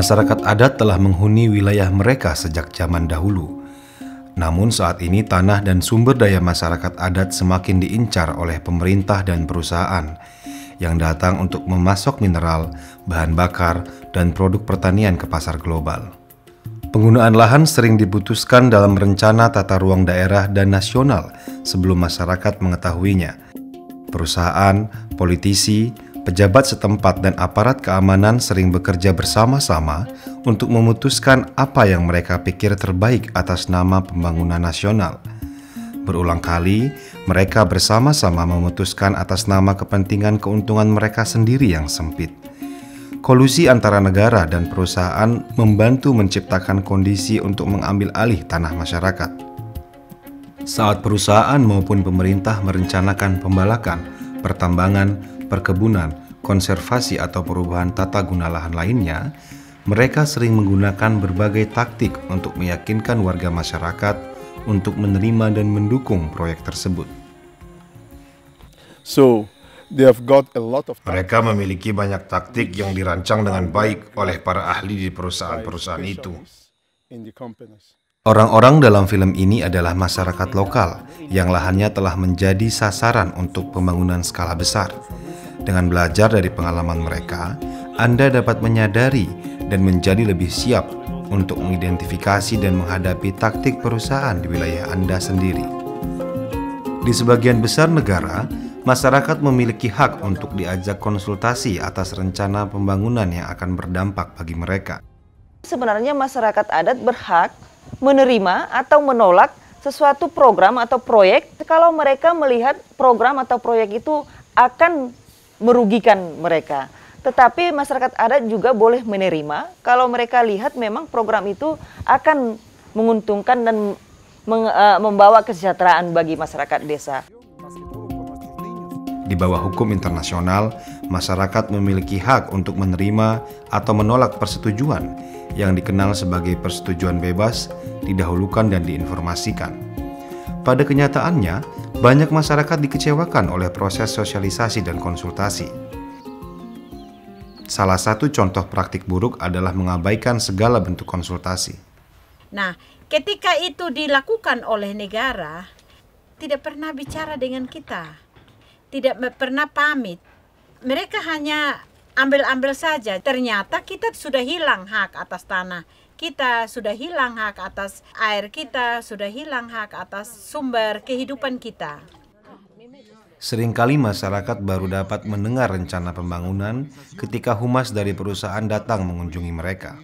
Masyarakat adat telah menghuni wilayah mereka sejak zaman dahulu. Namun saat ini tanah dan sumber daya masyarakat adat semakin diincar oleh pemerintah dan perusahaan yang datang untuk memasok mineral, bahan bakar, dan produk pertanian ke pasar global. Penggunaan lahan sering diputuskan dalam rencana tata ruang daerah dan nasional sebelum masyarakat mengetahuinya. Perusahaan, politisi, pejabat setempat dan aparat keamanan sering bekerja bersama-sama untuk memutuskan apa yang mereka pikir terbaik atas nama pembangunan nasional. Berulang kali, mereka bersama-sama memutuskan atas nama kepentingan keuntungan mereka sendiri yang sempit. Kolusi antara negara dan perusahaan membantu menciptakan kondisi untuk mengambil alih tanah masyarakat. Saat perusahaan maupun pemerintah merencanakan pembalakan, pertambangan, perkebunan, konservasi atau perubahan tata guna lahan lainnya, mereka sering menggunakan berbagai taktik untuk meyakinkan warga masyarakat untuk menerima dan mendukung proyek tersebut. Mereka memiliki banyak taktik yang dirancang dengan baik oleh para ahli di perusahaan-perusahaan itu. Orang-orang dalam film ini adalah masyarakat lokal yang lahannya telah menjadi sasaran untuk pembangunan skala besar. Dengan belajar dari pengalaman mereka, Anda dapat menyadari dan menjadi lebih siap untuk mengidentifikasi dan menghadapi taktik perusahaan di wilayah Anda sendiri. Di sebagian besar negara, masyarakat memiliki hak untuk diajak konsultasi atas rencana pembangunan yang akan berdampak bagi mereka. Sebenarnya masyarakat adat berhak menerima atau menolak sesuatu program atau proyek kalau mereka melihat program atau proyek itu akan merugikan mereka. Tetapi masyarakat adat juga boleh menerima kalau mereka lihat memang program itu akan menguntungkan dan membawa kesejahteraan bagi masyarakat desa. Di bawah hukum internasional, masyarakat memiliki hak untuk menerima atau menolak persetujuan yang dikenal sebagai persetujuan bebas, didahulukan dan diinformasikan. Pada kenyataannya, banyak masyarakat dikecewakan oleh proses sosialisasi dan konsultasi. Salah satu contoh praktik buruk adalah mengabaikan segala bentuk konsultasi. Nah, ketika itu dilakukan oleh negara, tidak pernah bicara dengan kita. Tidak pernah pamit. Mereka hanya ambil-ambil saja. Ternyata kita sudah hilang hak atas tanah. Kita sudah hilang hak atas air kita, sudah hilang hak atas sumber kehidupan kita. Seringkali masyarakat baru dapat mendengar rencana pembangunan ketika humas dari perusahaan datang mengunjungi mereka.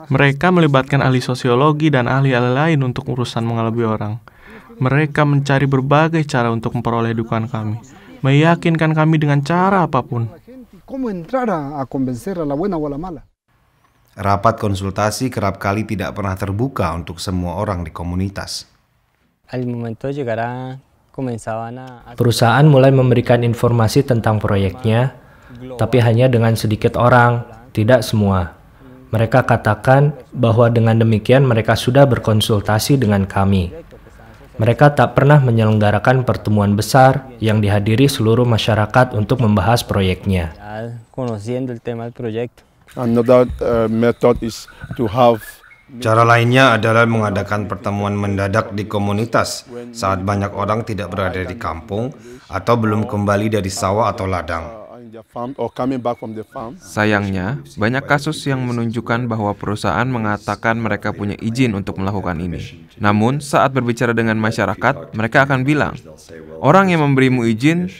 Mereka melibatkan ahli sosiologi dan ahli-ahli lain untuk urusan mengelabui orang. Mereka mencari berbagai cara untuk memperoleh dukungan kami, meyakinkan kami dengan cara apapun. Rapat konsultasi kerap kali tidak pernah terbuka untuk semua orang di komunitas. Perusahaan mulai memberikan informasi tentang proyeknya, tapi hanya dengan sedikit orang, tidak semua. Mereka katakan bahwa dengan demikian mereka sudah berkonsultasi dengan kami. Mereka tak pernah menyelenggarakan pertemuan besar yang dihadiri seluruh masyarakat untuk membahas proyeknya. Cara lainnya adalah mengadakan pertemuan mendadak di komunitas saat banyak orang tidak berada di kampung atau belum kembali dari sawah atau ladang. Sayangnya, banyak kasus yang menunjukkan bahwa perusahaan mengatakan mereka punya izin untuk melakukan ini. Namun, saat berbicara dengan masyarakat, mereka akan bilang, orang yang memberimu izin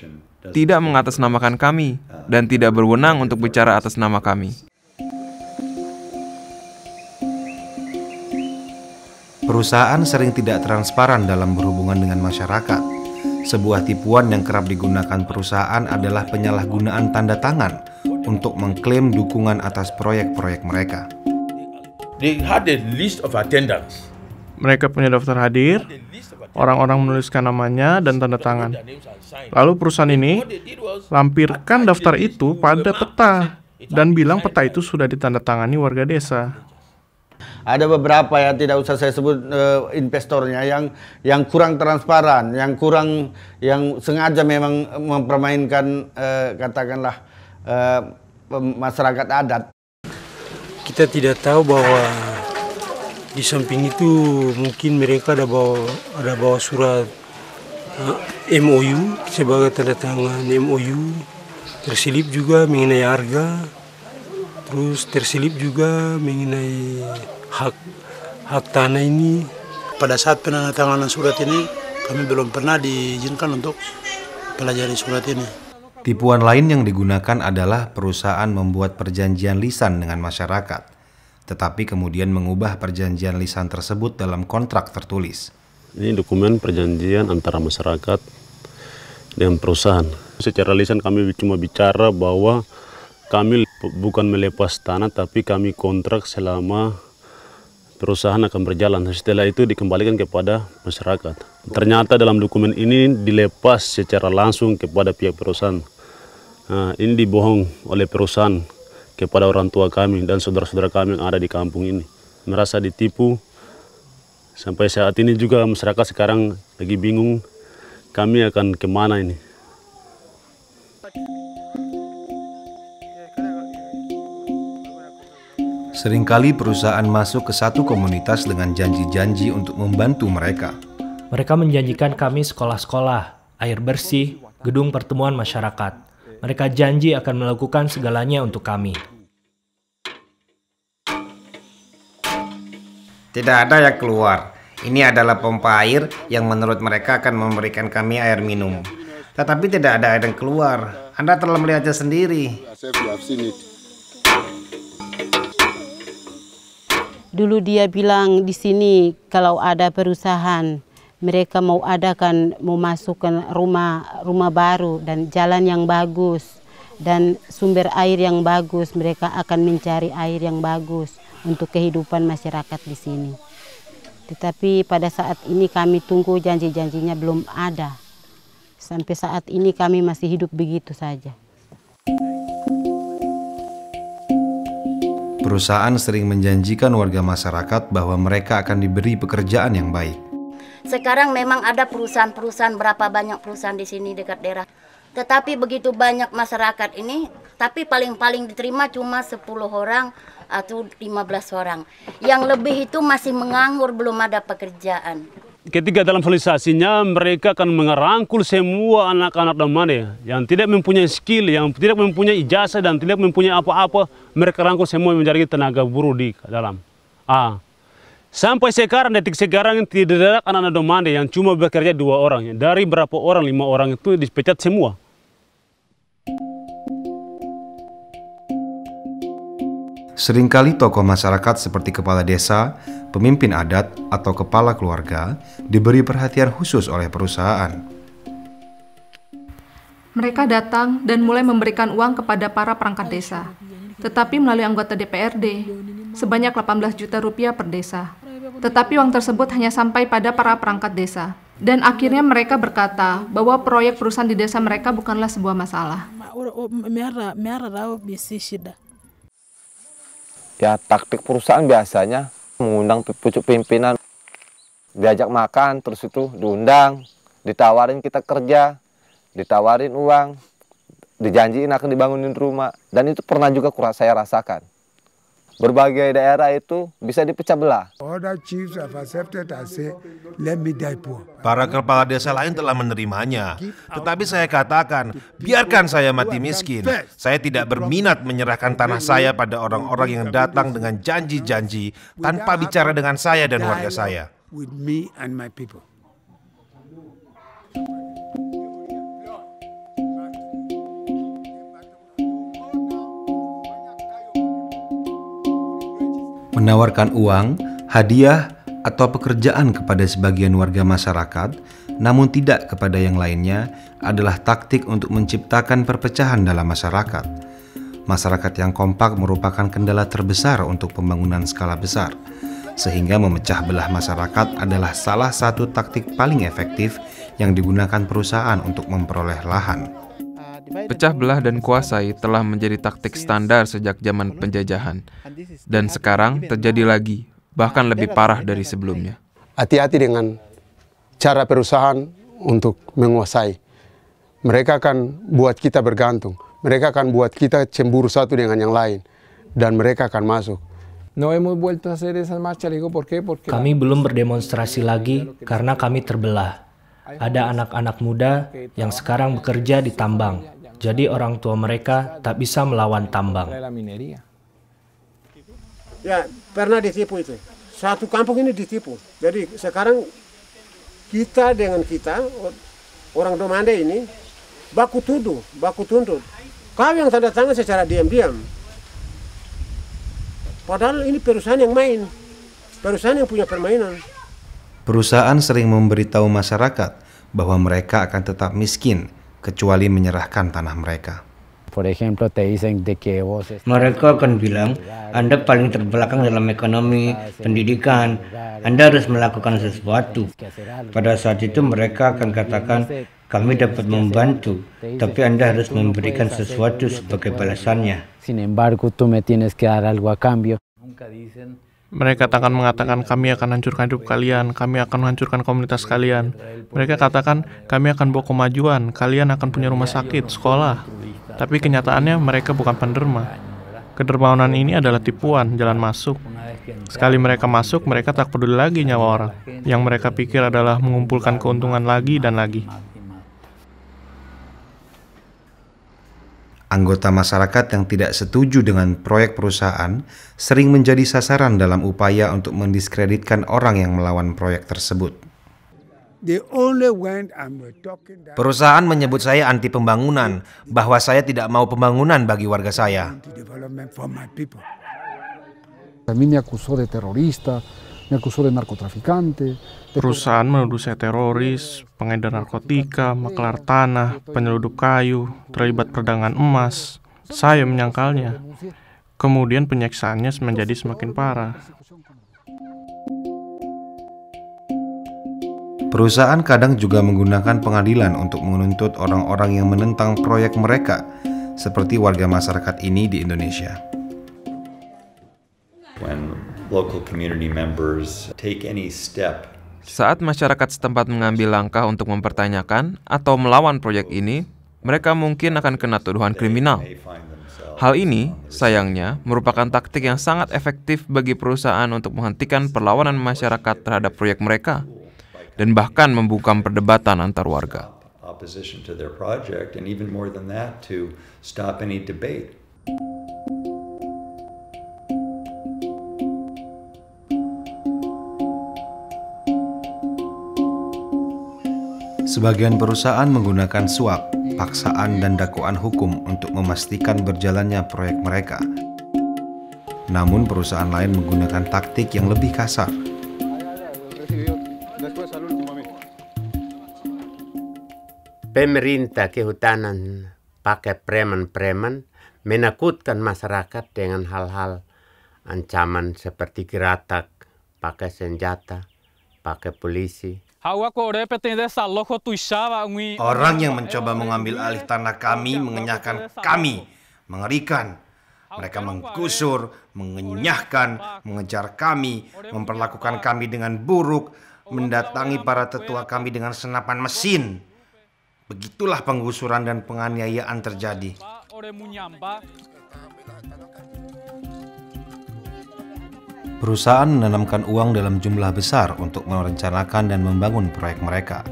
tidak mengatasnamakan kami dan tidak berwenang untuk bicara atas nama kami. Perusahaan sering tidak transparan dalam berhubungan dengan masyarakat. Sebuah tipuan yang kerap digunakan perusahaan adalah penyalahgunaan tanda tangan untuk mengklaim dukungan atas proyek-proyek mereka. Mereka punya daftar hadir, orang-orang menuliskan namanya dan tanda tangan. Lalu perusahaan ini lampirkan daftar itu pada peta dan bilang peta itu sudah ditandatangani warga desa. Ada beberapa ya, tidak usah saya sebut investornya yang kurang transparan, yang sengaja memang mempermainkan katakanlah masyarakat adat. Kita tidak tahu bahwa di samping itu mungkin mereka ada bawa surat MOU sebagai tanda tangan MOU, terselip juga mengenai harga, terus terselip juga mengenai hak tanah ini. Pada saat penandatanganan surat ini kami belum pernah diizinkan untuk pelajari surat ini. Tipuan lain yang digunakan adalah perusahaan membuat perjanjian lisan dengan masyarakat, tetapi kemudian mengubah perjanjian lisan tersebut dalam kontrak tertulis. Ini dokumen perjanjian antara masyarakat dengan perusahaan. Secara lisan kami cuma bicara bahwa kami bukan melepas tanah, tapi kami kontrak selama perusahaan akan berjalan. Setelah itu dikembalikan kepada masyarakat. Ternyata dalam dokumen ini dilepas secara langsung kepada pihak perusahaan. Nah, ini dibohong oleh perusahaan kepada orang tua kami dan saudara-saudara kami yang ada di kampung ini. Merasa ditipu. Sampai saat ini juga masyarakat sekarang lagi bingung kami akan kemana ini. Seringkali perusahaan masuk ke satu komunitas dengan janji-janji untuk membantu mereka. Mereka menjanjikan kami sekolah-sekolah, air bersih, gedung pertemuan masyarakat. Mereka janji akan melakukan segalanya untuk kami. Tidak ada yang keluar. Ini adalah pompa air yang menurut mereka akan memberikan kami air minum. Tetapi tidak ada air yang keluar. Anda telah melihatnya sendiri. Dulu dia bilang di sini kalau ada perusahaan, mereka mau masukkan rumah baru dan jalan yang bagus dan sumber air yang bagus. Mereka akan mencari air yang bagus untuk kehidupan masyarakat di sini. Tetapi pada saat ini kami tunggu janji-janjinya belum ada. Sampai saat ini kami masih hidup begitu saja. Perusahaan sering menjanjikan warga masyarakat bahwa mereka akan diberi pekerjaan yang baik. Sekarang memang ada perusahaan-perusahaan, berapa banyak perusahaan di sini dekat daerah. Tetapi begitu banyak masyarakat ini, tapi paling-paling diterima cuma 10 orang atau 15 orang. Yang lebih itu masih menganggur, belum ada pekerjaan. Ketika dalam sosialisasinya mereka akan mengerangkul semua anak-anak Damane yang tidak mempunyai skill, yang tidak mempunyai ijazah dan tidak mempunyai apa-apa, mereka rangkul semua menjadi tenaga buruh di dalam. Sampai sekarang, detik sekarang tidak ada anak-anak Damane yang cuma bekerja 2 orang. Dari berapa orang, 5 orang itu dipecat semua. Seringkali tokoh masyarakat seperti kepala desa, pemimpin adat, atau kepala keluarga diberi perhatian khusus oleh perusahaan. Mereka datang dan mulai memberikan uang kepada para perangkat desa, tetapi melalui anggota DPRD, sebanyak 18 juta rupiah per desa. Tetapi uang tersebut hanya sampai pada para perangkat desa. Dan akhirnya mereka berkata bahwa proyek perusahaan di desa mereka bukanlah sebuah masalah. Ya, taktik perusahaan biasanya mengundang pucuk pimpinan, diajak makan, terus itu diundang, ditawarin kita kerja, ditawarin uang, dijanjiin akan dibangunin rumah, dan itu pernah juga saya rasakan. Berbagai daerah itu bisa dipecah belah. Para kepala desa lain telah menerimanya, tetapi saya katakan, biarkan saya mati miskin. Saya tidak berminat menyerahkan tanah saya pada orang-orang yang datang dengan janji-janji tanpa bicara dengan saya dan warga saya. Menawarkan uang, hadiah, atau pekerjaan kepada sebagian warga masyarakat, namun tidak kepada yang lainnya, adalah taktik untuk menciptakan perpecahan dalam masyarakat. Masyarakat yang kompak merupakan kendala terbesar untuk pembangunan skala besar, sehingga memecah belah masyarakat adalah salah satu taktik paling efektif yang digunakan perusahaan untuk memperoleh lahan. Pecah belah dan kuasai telah menjadi taktik standar sejak zaman penjajahan, dan sekarang terjadi lagi, bahkan lebih parah dari sebelumnya. Hati-hati dengan cara perusahaan untuk menguasai. Mereka akan buat kita bergantung. mereka akan buat kita cemburu satu dengan yang lain, dan mereka akan masuk. Kami belum berdemonstrasi lagi karena kami terbelah. Ada anak-anak muda yang sekarang bekerja di tambang, jadi orang tua mereka tak bisa melawan tambang. Ya, pernah ditipu itu. Satu kampung ini ditipu. Jadi sekarang kita dengan kita, orang Domande ini, baku tuntut. Kau yang tanda tangan secara diam-diam. Padahal ini perusahaan yang main, perusahaan yang punya permainan. Perusahaan sering memberitahu masyarakat bahwa mereka akan tetap miskin kecuali menyerahkan tanah mereka. Mereka akan bilang, Anda paling terbelakang dalam ekonomi, pendidikan, Anda harus melakukan sesuatu. Pada saat itu mereka akan katakan, kami dapat membantu, tapi Anda harus memberikan sesuatu sebagai balasannya. Mereka akan mengatakan, kami akan hancurkan hidup kalian, kami akan menghancurkan komunitas kalian. Mereka katakan, kami akan bawa kemajuan, kalian akan punya rumah sakit, sekolah. Tapi kenyataannya mereka bukan penderma. Kedermawanan ini adalah tipuan, jalan masuk. Sekali mereka masuk, mereka tak peduli lagi nyawa orang. Yang mereka pikir adalah mengumpulkan keuntungan lagi dan lagi. Anggota masyarakat yang tidak setuju dengan proyek perusahaan sering menjadi sasaran dalam upaya untuk mendiskreditkan orang yang melawan proyek tersebut. Perusahaan menyebut saya anti pembangunan, bahwa saya tidak mau pembangunan bagi warga saya. Perusahaan menuduh saya teroris, pengedar narkotika, maklar tanah, penyeludup kayu, terlibat perdagangan emas. Saya menyangkalnya. Kemudian penyiksaannya menjadi semakin parah. Perusahaan kadang juga menggunakan pengadilan untuk menuntut orang-orang yang menentang proyek mereka, seperti warga masyarakat ini di Indonesia. Saat masyarakat setempat mengambil langkah untuk mempertanyakan atau melawan proyek ini, mereka mungkin akan kena tuduhan kriminal. Hal ini, sayangnya, merupakan taktik yang sangat efektif bagi perusahaan untuk menghentikan perlawanan masyarakat terhadap proyek mereka, dan bahkan membungkam perdebatan antar warga. Sebagian perusahaan menggunakan suap, paksaan, dan dakwaan hukum untuk memastikan berjalannya proyek mereka. Namun perusahaan lain menggunakan taktik yang lebih kasar. Pemerintah kehutanan pakai preman-preman menakutkan masyarakat dengan hal-hal ancaman seperti geratak, pakai senjata, pakai polisi. Orang yang mencoba mengambil alih tanah kami mengenyahkan kami, mengerikan. Mereka menggusur, mengenyahkan, mengejar kami, memperlakukan kami dengan buruk, mendatangi para tetua kami dengan senapan mesin. Begitulah penggusuran dan penganiayaan terjadi. Perusahaan menanamkan uang dalam jumlah besar untuk merencanakan dan membangun proyek mereka.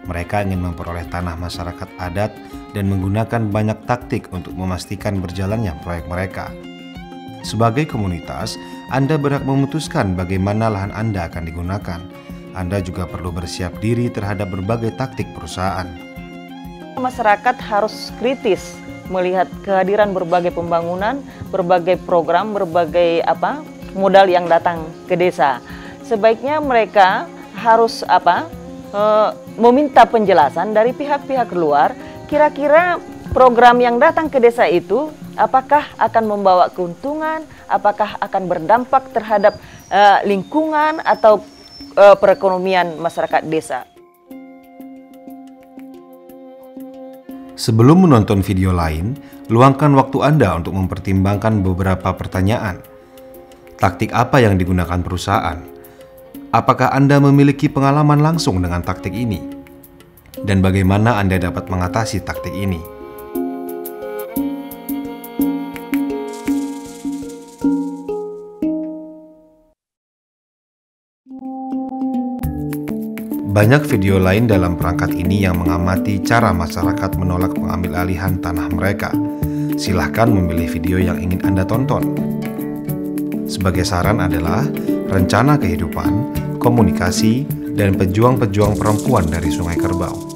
Mereka ingin memperoleh tanah masyarakat adat dan menggunakan banyak taktik untuk memastikan berjalannya proyek mereka. Sebagai komunitas, Anda berhak memutuskan bagaimana lahan Anda akan digunakan. Anda juga perlu bersiap diri terhadap berbagai taktik perusahaan. Masyarakat harus kritis melihat kehadiran berbagai pembangunan, berbagai program, berbagai modal yang datang ke desa. Sebaiknya mereka harus meminta penjelasan dari pihak-pihak luar, kira-kira program yang datang ke desa itu apakah akan membawa keuntungan, apakah akan berdampak terhadap lingkungan atau perekonomian masyarakat desa. Sebelum menonton video lain, luangkan waktu Anda untuk mempertimbangkan beberapa pertanyaan. Taktik apa yang digunakan perusahaan? Apakah Anda memiliki pengalaman langsung dengan taktik ini? Dan bagaimana Anda dapat mengatasi taktik ini? Banyak video lain dalam perangkat ini yang mengamati cara masyarakat menolak pengambil alihan tanah mereka. Silahkan memilih video yang ingin Anda tonton. Sebagai saran adalah rencana kehidupan, komunikasi, dan pejuang-pejuang perempuan dari Sungai Kerbau.